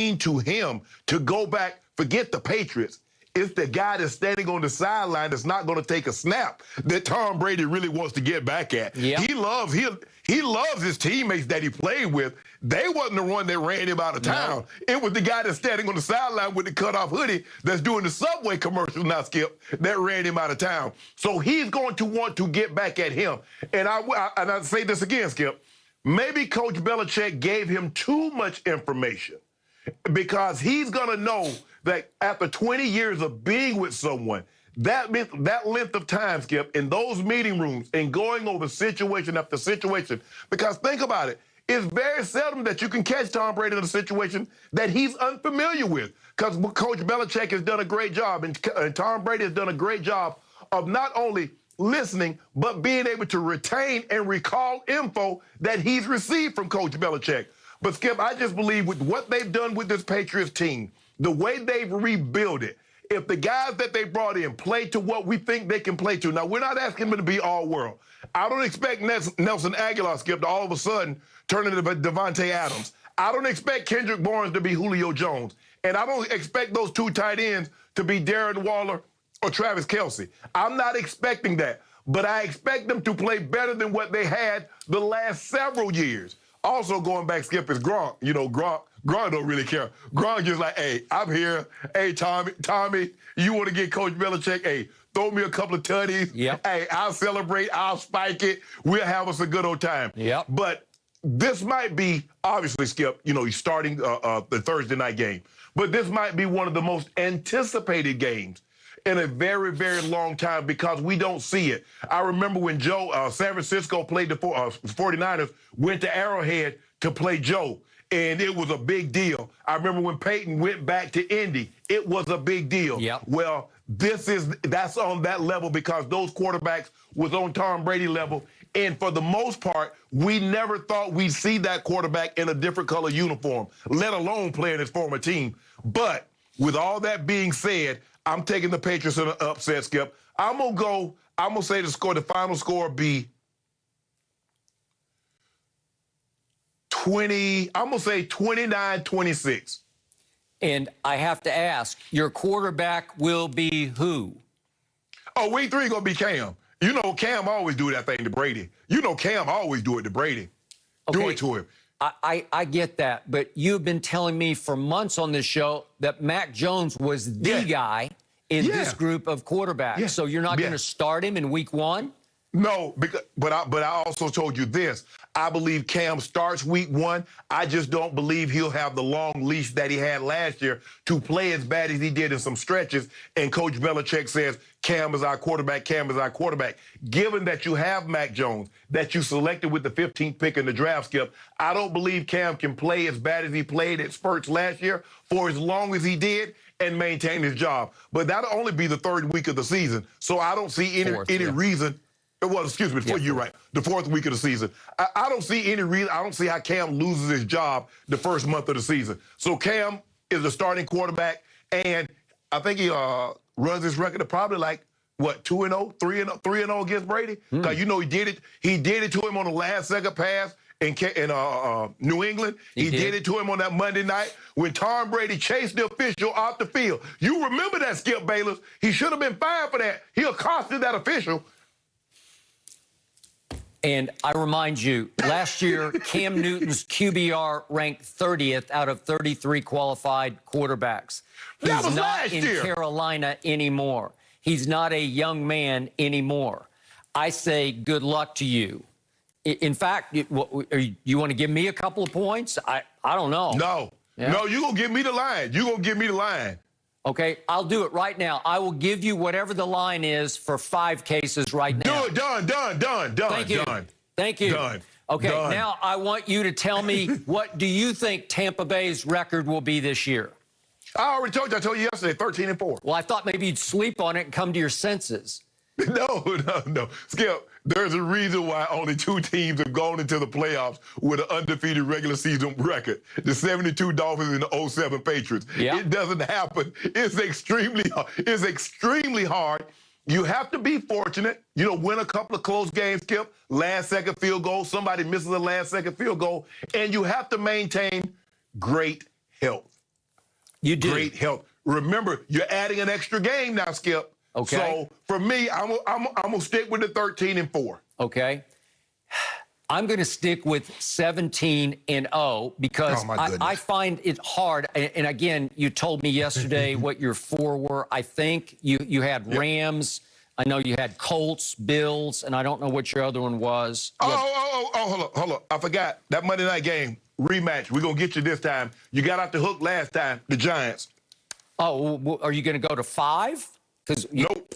mean to him to go back, forget the Patriots. It's the guy that's standing on the sideline that's not going to take a snap that Tom Brady really wants to get back at. Yep. He loves his teammates that he played with. They wasn't the one that ran him out of town. No. It was the guy that's standing on the sideline with the cutoff hoodie that's doing the Subway commercials now, Skip, that ran him out of town. So he's going to want to get back at him. And I say this again, Skip. Maybe Coach Belichick gave him too much information because he's going to know that after 20 years of being with someone, that length of time, Skip, in those meeting rooms and going over situation after situation, because think about it, it's very seldom that you can catch Tom Brady in a situation that he's unfamiliar with, because Coach Belichick has done a great job, and Tom Brady has done a great job of not only listening, but being able to retain and recall info that he's received from Coach Belichick. But, Skip, I just believe with what they've done with this Patriots team, the way they've rebuilt it, if the guys that they brought in play to what we think they can play to, now we're not asking them to be all world. I don't expect Nelson Aguilar, Skip, to all of a sudden turn into Devontae Adams. I don't expect Kendrick Bourne to be Julio Jones. And I don't expect those two tight ends to be Darren Waller or Travis Kelce. I'm not expecting that. But I expect them to play better than what they had the last several years. Also going back, Skip, is Gronk. You know, Gronk don't really care. Gronk just like, hey, I'm here. Hey, Tommy, you want to get Coach Belichick? Hey, throw me a couple of tutties. Yep. Hey, I'll celebrate. I'll spike it. We'll have us a good old time. Yep. But this might be, obviously, Skip, you know, he's starting the Thursday night game. But this might be one of the most anticipated games in a very, very long time because we don't see it. I remember when San Francisco played the 49ers, went to Arrowhead to play Joe, and it was a big deal. I remember when Peyton went back to Indy, it was a big deal. Yep. Well, that's on that level because those quarterbacks was on Tom Brady level, and for the most part, we never thought we'd see that quarterback in a different color uniform, let alone playing his former team. But with all that being said, I'm taking the Patriots in an upset, Skip. I'm going to say the final score be 20, I'm going to say 29-26. And I have to ask, your quarterback will be who? Oh, week 3 going to be Cam. You know Cam always do that thing to Brady. You know Cam always do it to Brady. Okay. Do it to him. I get that, but you've been telling me for months on this show that Mac Jones was the guy in this group of quarterbacks. Yeah. So you're not going to start him in week 1? No, but I also told you this. I believe Cam starts week 1. I just don't believe he'll have the long leash that he had last year to play as bad as he did in some stretches. And Coach Belichick says, Cam is our quarterback, Cam is our quarterback. Given that you have Mac Jones, that you selected with the 15th pick in the draft, Skip, I don't believe Cam can play as bad as he played at spurts last year for as long as he did and maintain his job. But that'll only be the 3rd week of the season. So I don't see any reason. Well, excuse me, you're right. The 4th week of the season. I don't see any reason. I don't see how Cam loses his job the first month of the season. So Cam is the starting quarterback, and I think he runs his record of probably like, what, 2-0, 3-0 against Brady? Because, you know, he did it to him on the last second pass in New England. He did it to him on that Monday night when Tom Brady chased the official off the field. You remember that, Skip Bayless. He should have been fined for that. He accosted that official. And I remind you, last year, Cam Newton's QBR ranked 30th out of 33 qualified quarterbacks. He's not in Carolina anymore. He's not a young man anymore. I say good luck to you. In fact, you want to give me a couple of points? I don't know. No. Yeah. No, you're going to give me the line. You're going to give me the line. Okay, I'll do it right now. I will give you whatever the line is for 5 cases right now. Do it. Done. Thank you. Done. Thank you. Done. Okay, done. Now I want you to tell me what do you think Tampa Bay's record will be this year? I already told you. I told you yesterday, 13-4. Well, I thought maybe you'd sleep on it and come to your senses. No. Skip, there's a reason why only 2 teams have gone into the playoffs with an undefeated regular season record. The 72 Dolphins and the 07 Patriots. Yeah. It doesn't happen. It's extremely hard. You have to be fortunate, win a couple of close games, Skip, last-second field goal, somebody misses a last-second field goal, and you have to maintain great health. You do. Great health. Remember, you're adding an extra game now, Skip. Okay. So for me, I'm gonna stick with the 13-4. Okay. I'm going to stick with 17-0 because I find it hard. And again, you told me yesterday what your 4 were. I think you had Rams. I know you had Colts, Bills, and I don't know what your other one was. Hold on. I forgot. That Monday night game, rematch. We're going to get you this time. You got off the hook last time, the Giants. Oh, are you going to go to 5? Nope.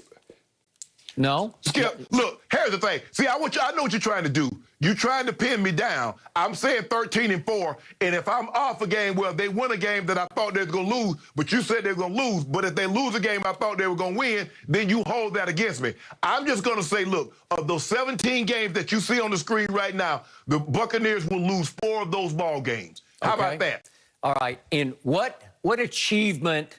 No? Skip, look, here's the thing. See, I know what you're trying to do. You're trying to pin me down. I'm saying 13-4, and if I'm off a game, well, they win a game that I thought they were going to lose, but you said they were going to lose. But if they lose a game I thought they were going to win, then you hold that against me. I'm just going to say, look, of those 17 games that you see on the screen right now, the Buccaneers will lose 4 of those ball games. How about that? All right. And what achievement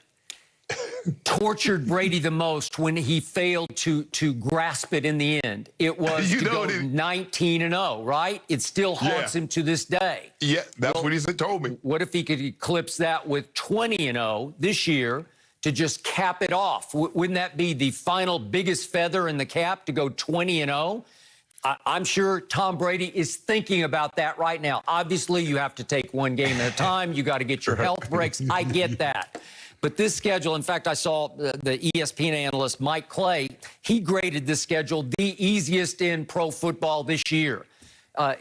tortured Brady the most when he failed to grasp it in the end? It was to go 19-0, right? It still haunts him to this day. Yeah, that's what he told me. What if he could eclipse that with 20-0 this year to just cap it off? Wouldn't that be the final biggest feather in the cap to go 20-0? I'm sure Tom Brady is thinking about that right now. Obviously, you have to take one game at a time. You got to get your health breaks. I get that. But this schedule, in fact, I saw the ESPN analyst Mike Clay, he graded this schedule the easiest in pro football this year.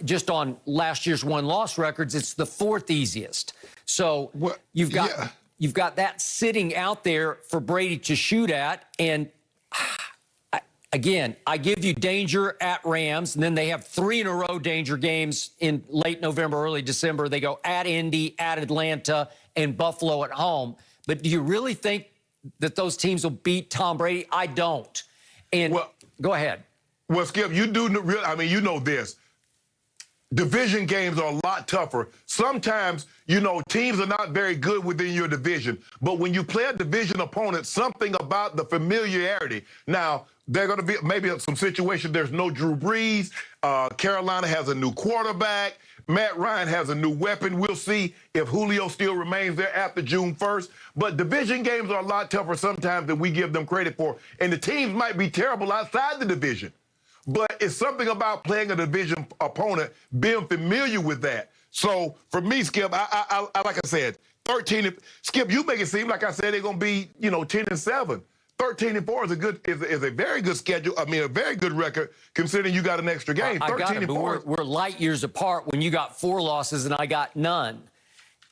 Just on last year's win-loss records, it's the 4th easiest. So you've got that sitting out there for Brady to shoot at. And again, I give you danger at Rams, and then they have 3 in a row danger games in late November, early December. They go at Indy, at Atlanta, and Buffalo at home. But do you really think that those teams will beat Tom Brady? I don't. And go ahead. Well, Skip, you know this. Division games are a lot tougher. Sometimes, teams are not very good within your division. But when you play a division opponent, something about the familiarity. Now, they're going to be maybe some situation. There's no Drew Brees. Carolina has a new quarterback. Matt Ryan has a new weapon. We'll see if Julio still remains there after June 1st. But division games are a lot tougher sometimes than we give them credit for. And the teams might be terrible outside the division. But it's something about playing a division opponent, being familiar with that. So for me, Skip, I like I said, 13. Skip, you make it seem like I said they're going to be, 10-7. 13-4 is a very good schedule. I mean, a very good record considering you got an extra game. I got it, but we're light years apart when you got 4 losses and I got none.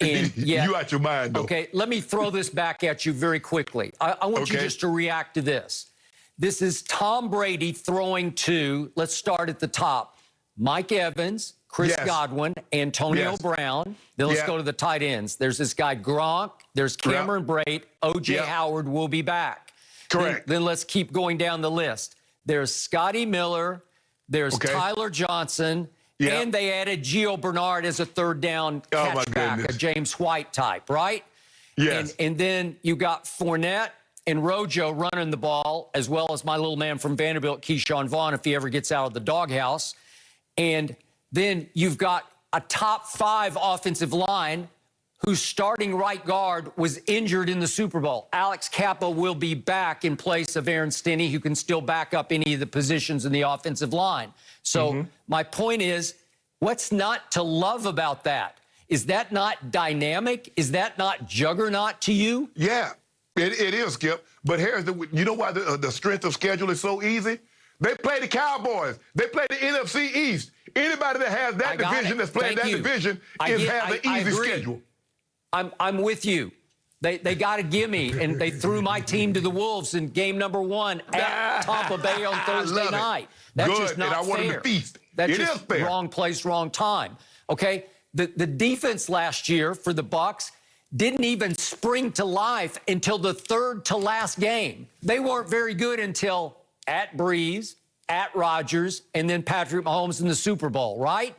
And you out your mind, though. Okay, let me throw this back at you very quickly. I want you just to react to this. This is Tom Brady throwing to, let's start at the top, Mike Evans, Chris Godwin, Antonio Brown. Then let's go to the tight ends. There's this guy Gronk. There's Cameron Brate. O.J. Howard will be back. Correct. Then let's keep going down the list. There's Scotty Miller. There's Tyler Johnson. And they added Gio Bernard as a 3rd down catchback, a James White type, right? Yes. And then you got Fournette and Rojo running the ball, as well as my little man from Vanderbilt, Keyshawn Vaughn, if he ever gets out of the doghouse. And then you've got a top 5 offensive line whose starting right guard was injured in the Super Bowl. Alex Kappa will be back in place of Aaron Stinney, who can still back up any of the positions in the offensive line. So my point is, what's not to love about that? Is that not dynamic? Is that not juggernaut to you? Yeah, it is, Skip. But here's you know why the strength of schedule is so easy? They play the Cowboys. They play the NFC East. Anybody that has that division that's playing that division has an easy schedule. I'm with you. They got to give me, and they threw my team to the Wolves in game number 1 at Tampa Bay on Thursday night. That's just not fair. And I wanted to feast. That's just wrong place, wrong time. Okay, the defense last year for the Bucs didn't even spring to life until the 3rd to last game. They weren't very good until at Breeze, at Rodgers, and then Patrick Mahomes in the Super Bowl, right?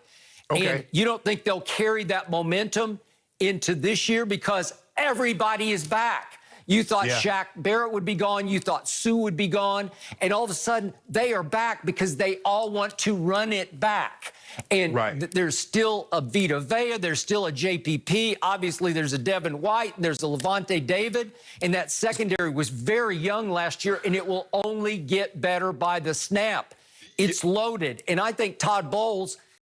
And you don't think they'll carry that momentum into this year because everybody is back. You thought Yeah. Shaq Barrett would be gone. You thought Sue would be gone. And all of a sudden, they are back because they all want to run it back. And there's still a Vita Vea. There's still a JPP. Obviously, there's a Devin White. There's a Levante David. And that secondary was very young last year, and it will only get better by the snap. It's loaded. And I think Todd Bowles –